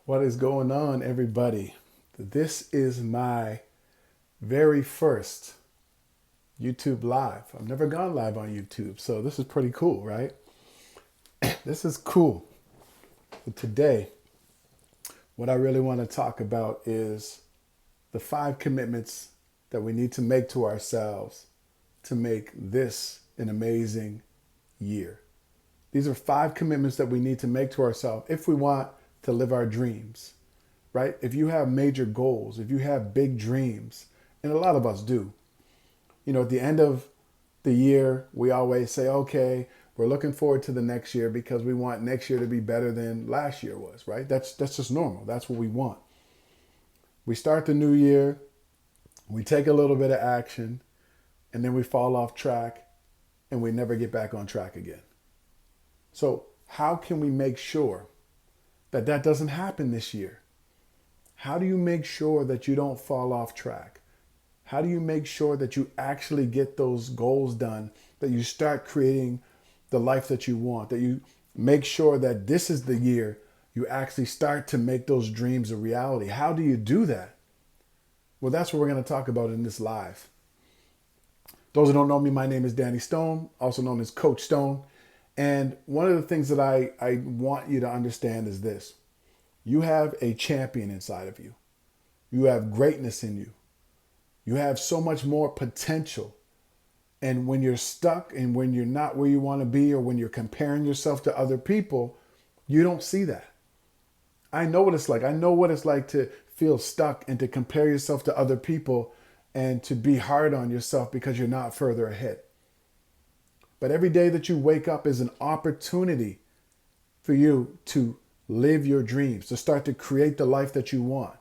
What is going on, everybody? This is my very first YouTube live. I've never gone live on YouTube, so this is pretty cool, right? This is cool. But today, what I really want to talk about is the 5 commitments that we need to make to ourselves to make this an amazing year. These are 5 commitments that we need to make to ourselves if we want to live our dreams, right? If you have major goals, if you have big dreams, and a lot of us do, at the end of the year, we always say, okay, we're looking forward to the next year because we want next year to be better than last year was, right? That's just normal. That's what we want. We start the new year, we take a little bit of action, and then we fall off track and we never get back on track again. So how can we make sure that that doesn't happen this year? How do you make sure that you don't fall off track? How do you make sure that you actually get those goals done, that you start creating the life that you want, that you make sure that this is the year you actually start to make those dreams a reality? How do you do that? Well, that's what we're going to talk about in this live. Those who don't know me, my name is Danny Stone, also known as Coach Stone. And one of the things that I want you to understand is this. You have a champion inside of you. You have greatness in you. You have so much more potential. And when you're stuck and when you're not where you want to be, or when you're comparing yourself to other people, you don't see that. I know what it's like. I know what it's like to feel stuck and to compare yourself to other people and to be hard on yourself because you're not further ahead. But every day that you wake up is an opportunity for you to live your dreams, to start to create the life that you want.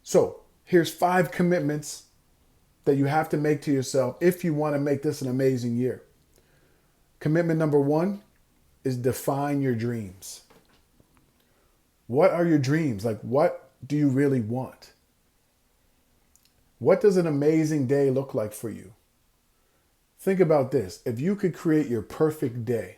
So here's 5 commitments that you have to make to yourself if you want to make this an amazing year. Commitment number 1 is define your dreams. What are your dreams? Like, what do you really want? What does an amazing day look like for you? Think about this. If you could create your perfect day,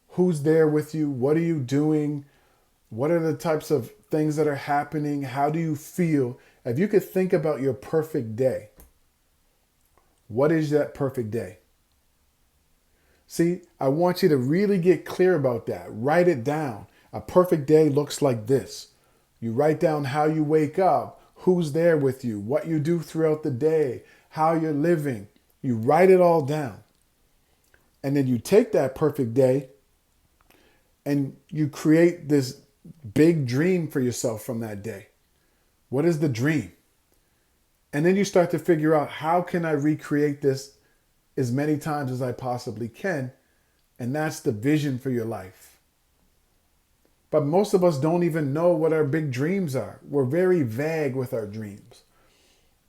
who's there with you? What are you doing? What are the types of things that are happening? How do you feel? If you could think about your perfect day, what is that perfect day? See, I want you to really get clear about that. Write it down. A perfect day looks like this. You write down how you wake up, who's there with you, what you do throughout the day, how you're living. You write it all down. And then you take that perfect day and you create this big dream for yourself from that day. What is the dream? And then you start to figure out, how can I recreate this as many times as I possibly can? And that's the vision for your life. But most of us don't even know what our big dreams are. We're very vague with our dreams.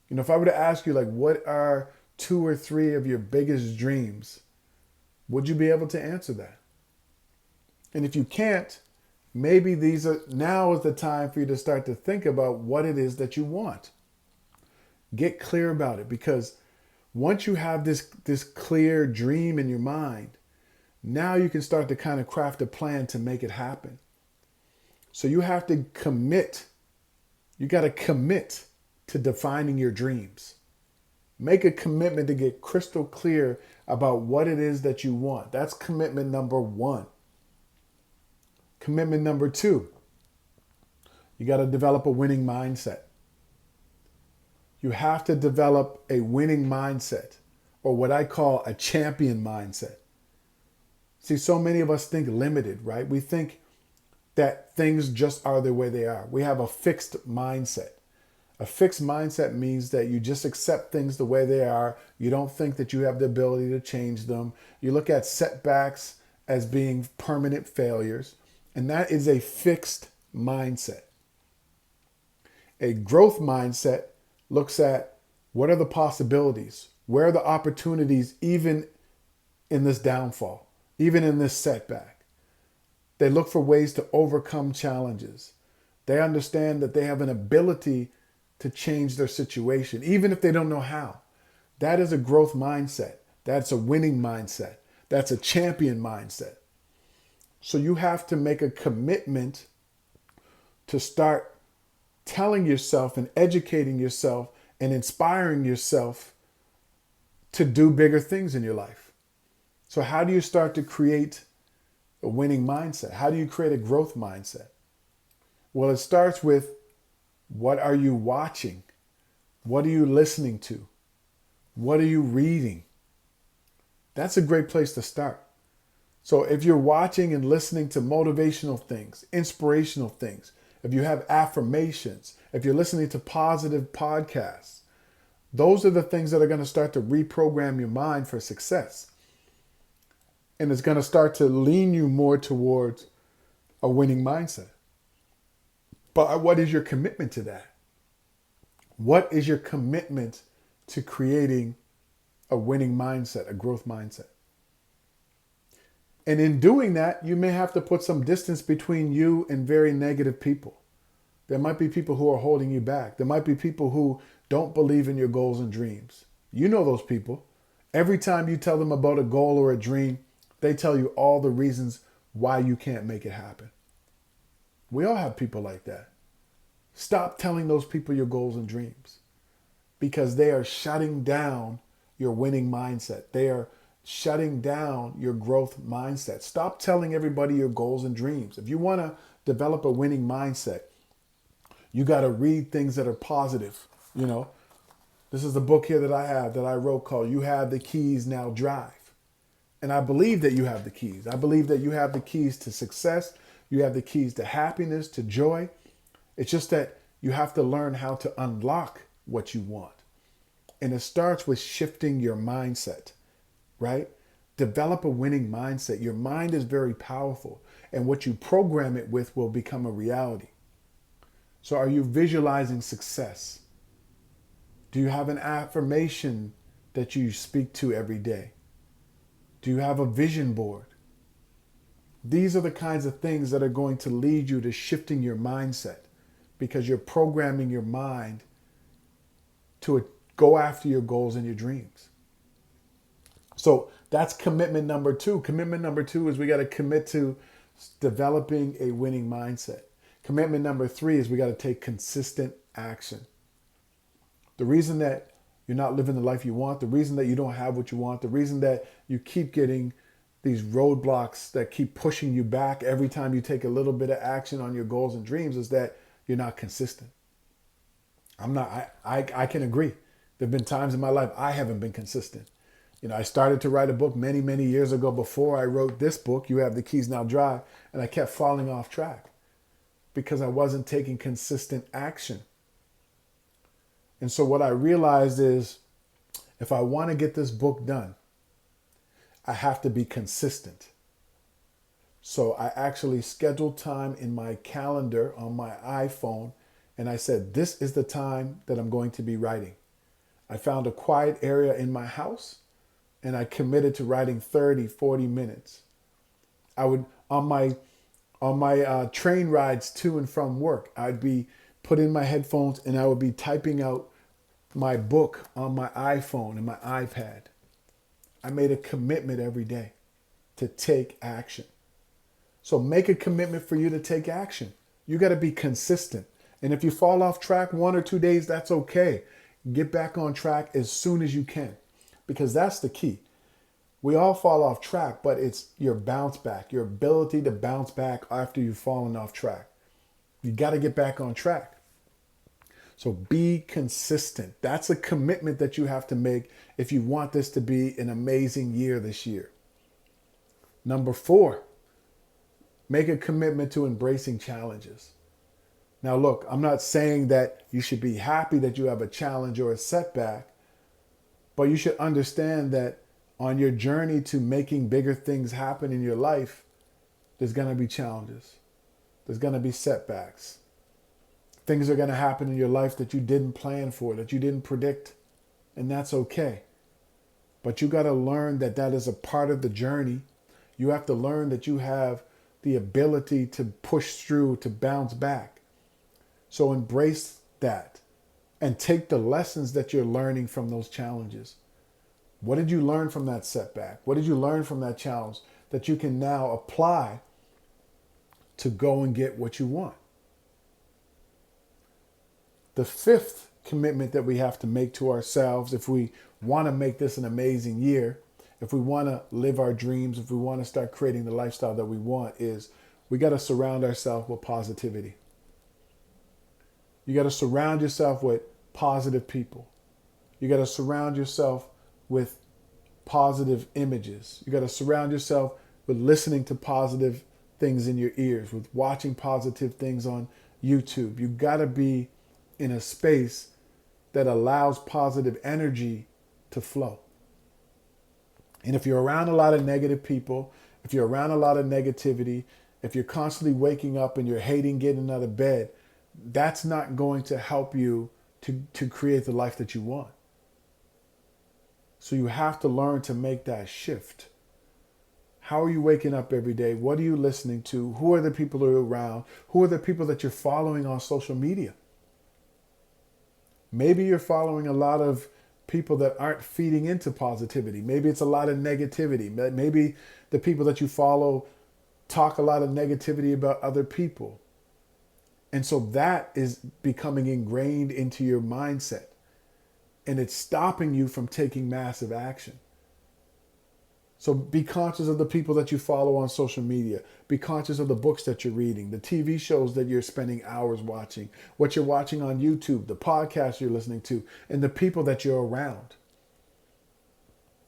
If I were to ask you, what are 2 or 3 of your biggest dreams? Would you be able to answer that? And if you can't, maybe now is the time for you to start to think about what it is that you want. Get clear about it, because once you have this clear dream in your mind, now you can start to kind of craft a plan to make it happen. So you have to commit. You got to commit to defining your dreams. Make a commitment to get crystal clear about what it is that you want. That's commitment number 1. Commitment number 2, you got to develop a winning mindset. You have to develop a winning mindset, or what I call a champion mindset. See, so many of us think limited, right? We think that things just are the way they are. We have a fixed mindset. A fixed mindset means that you just accept things the way they are. You don't think that you have the ability to change them. You look at setbacks as being permanent failures. And that is a fixed mindset. A growth mindset looks at, what are the possibilities? Where are the opportunities even in this downfall, even in this setback? They look for ways to overcome challenges. They understand that they have an ability to change their situation, even if they don't know how. That is a growth mindset. That's a winning mindset. That's a champion mindset. So you have to make a commitment to start telling yourself and educating yourself and inspiring yourself to do bigger things in your life. So how do you start to create a winning mindset? How do you create a growth mindset? Well, it starts with, what are you watching? What are you listening to? What are you reading? That's a great place to start. So if you're watching and listening to motivational things, inspirational things, if you have affirmations, if you're listening to positive podcasts, those are the things that are going to start to reprogram your mind for success. And it's going to start to lean you more towards a winning mindset. But what is your commitment to that? What is your commitment to creating a winning mindset, a growth mindset? And in doing that, you may have to put some distance between you and very negative people. There might be people who are holding you back. There might be people who don't believe in your goals and dreams. You know those people. Every time you tell them about a goal or a dream, they tell you all the reasons why you can't make it happen. We all have people like that. Stop telling those people your goals and dreams, because they are shutting down your winning mindset. They are shutting down your growth mindset. Stop telling everybody your goals and dreams. If you want to develop a winning mindset, you got to read things that are positive. You know, this is the book here that I have that I wrote called You Have the Keys, Now Drive. And I believe that you have the keys. I believe that you have the keys to success. You have the keys to happiness, to joy. It's just that you have to learn how to unlock what you want. And it starts with shifting your mindset, right? Develop a winning mindset. Your mind is very powerful, and what you program it with will become a reality. So are you visualizing success? Do you have an affirmation that you speak to every day? Do you have a vision board? These are the kinds of things that are going to lead you to shifting your mindset, because you're programming your mind to go after your goals and your dreams. So that's commitment number 2. Commitment number 2 is we got to commit to developing a winning mindset. Commitment number 3 is we got to take consistent action. The reason that you're not living the life you want, the reason that you don't have what you want, the reason that you keep getting these roadblocks that keep pushing you back every time you take a little bit of action on your goals and dreams is that you're not consistent. I can agree. There have been times in my life I haven't been consistent. You know, I started to write a book many, many years ago before I wrote this book, You Have the Keys, Now Drive, and I kept falling off track because I wasn't taking consistent action. And so what I realized is, if I want to get this book done, I have to be consistent. So I actually scheduled time in my calendar on my iPhone, and I said, this is the time that I'm going to be writing. I found a quiet area in my house, and I committed to writing 30, 40 minutes. I would, on my train rides to and from work, I'd be put in my headphones and I would be typing out my book on my iPhone and my iPad. I made a commitment every day to take action. So make a commitment for you to take action. You got to be consistent. And if you fall off track 1 or 2 days, that's okay. Get back on track as soon as you can, because that's the key. We all fall off track, but it's your bounce back, your ability to bounce back after you've fallen off track. You got to get back on track. So be consistent. That's a commitment that you have to make if you want this to be an amazing year this year. Number 4, make a commitment to embracing challenges. Now, look, I'm not saying that you should be happy that you have a challenge or a setback, but you should understand that on your journey to making bigger things happen in your life, there's going to be challenges. There's going to be setbacks. Things are going to happen in your life that you didn't plan for, that you didn't predict, and that's okay. But you got to learn that that is a part of the journey. You have to learn that you have the ability to push through, to bounce back. So embrace that and take the lessons that you're learning from those challenges. What did you learn from that setback? What did you learn from that challenge that you can now apply to go and get what you want. The fifth commitment that we have to make to ourselves if we want to make this an amazing year, if we want to live our dreams, if we want to start creating the lifestyle that we want, is we got to surround ourselves with positivity. You got to surround yourself with positive people. You got to surround yourself with positive images. You got to surround yourself with listening to positive things in your ears, with watching positive things on YouTube. You got to be in a space that allows positive energy to flow. And if you're around a lot of negative people, if you're around a lot of negativity, if you're constantly waking up and you're hating getting out of bed, that's not going to help you to create the life that you want. So you have to learn to make that shift. How are you waking up every day? What are you listening to? Who are the people you're around? Who are the people that you're following on social media? Maybe you're following a lot of people that aren't feeding into positivity. Maybe it's a lot of negativity. Maybe the people that you follow talk a lot of negativity about other people. And so that is becoming ingrained into your mindset. And it's stopping you from taking massive action. So be conscious of the people that you follow on social media. Be conscious of the books that you're reading, the TV shows that you're spending hours watching, what you're watching on YouTube, the podcasts you're listening to, and the people that you're around.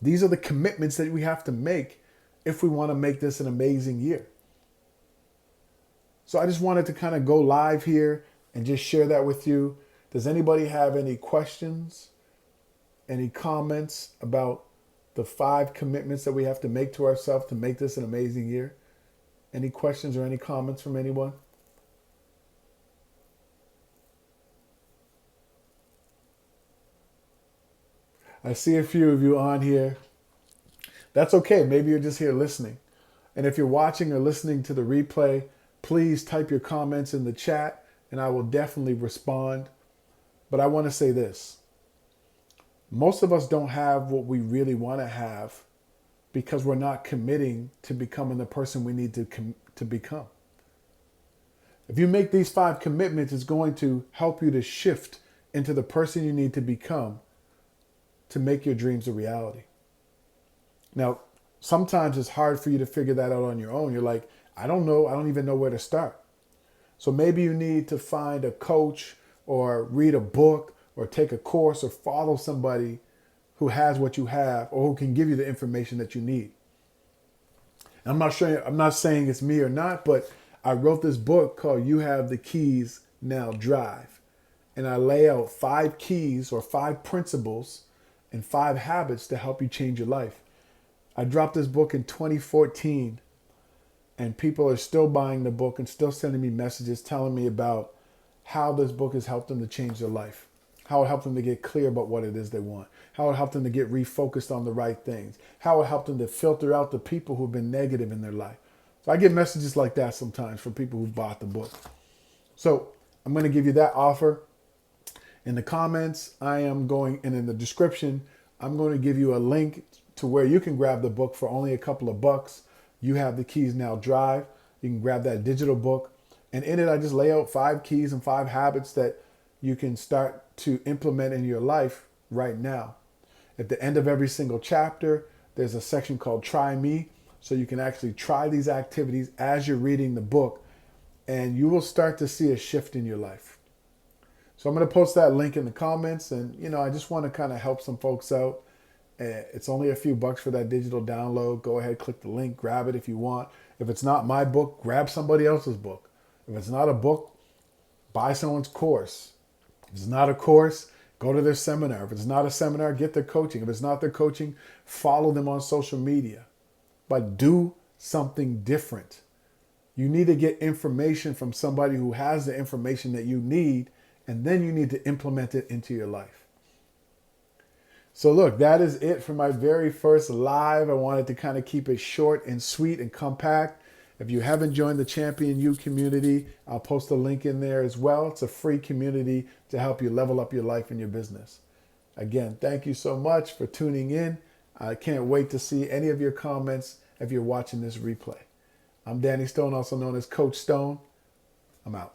These are the commitments that we have to make if we want to make this an amazing year. So I just wanted to kind of go live here and just share that with you. Does anybody have any questions, any comments about the 5 commitments that we have to make to ourselves to make this an amazing year? Any questions or any comments from anyone? I see a few of you on here. That's okay. Maybe you're just here listening. And if you're watching or listening to the replay, please type your comments in the chat and I will definitely respond. But I want to say this. Most of us don't have what we really want to have because we're not committing to becoming the person we need to become. If you make these 5 commitments, it's going to help you to shift into the person you need to become to make your dreams a reality. Now, sometimes it's hard for you to figure that out on your own. You're like, I don't know. I don't even know where to start. So maybe you need to find a coach or read a book or take a course or follow somebody who has what you have or who can give you the information that you need. And I'm not saying it's me or not, but I wrote this book called You Have the Keys, Now Drive. And I lay out 5 keys or 5 principles and 5 habits to help you change your life. I dropped this book in 2014 and people are still buying the book and still sending me messages telling me about how this book has helped them to change their life. How it helped them to get clear about what it is they want. How it helped them to get refocused on the right things. How it helped them to filter out the people who've been negative in their life. So I get messages like that sometimes from people who bought the book. So I'm going to give you that offer. In the comments, and in the description, I'm going to give you a link to where you can grab the book for only a couple of bucks. You Have the Keys, Now Drive. You can grab that digital book. And in it, I just lay out 5 keys and 5 habits that you can start to implement in your life right now. At the end of every single chapter, there's a section called Try Me. So you can actually try these activities as you're reading the book and you will start to see a shift in your life. So I'm going to post that link in the comments and, I just want to kind of help some folks out. It's only a few bucks for that digital download. Go ahead, click the link, grab it if you want. If it's not my book, grab somebody else's book. If it's not a book, buy someone's course. If it's not a course, go to their seminar. If it's not a seminar, get their coaching. If it's not their coaching, follow them on social media. But do something different. You need to get information from somebody who has the information that you need, and then you need to implement it into your life. So look, that is it for my very first live. I wanted to kind of keep it short and sweet and compact. If you haven't joined the Champion You community, I'll post a link in there as well. It's a free community to help you level up your life and your business. Again, thank you so much for tuning in. I can't wait to see any of your comments if you're watching this replay. I'm Danny Stone, also known as Coach Stone. I'm out.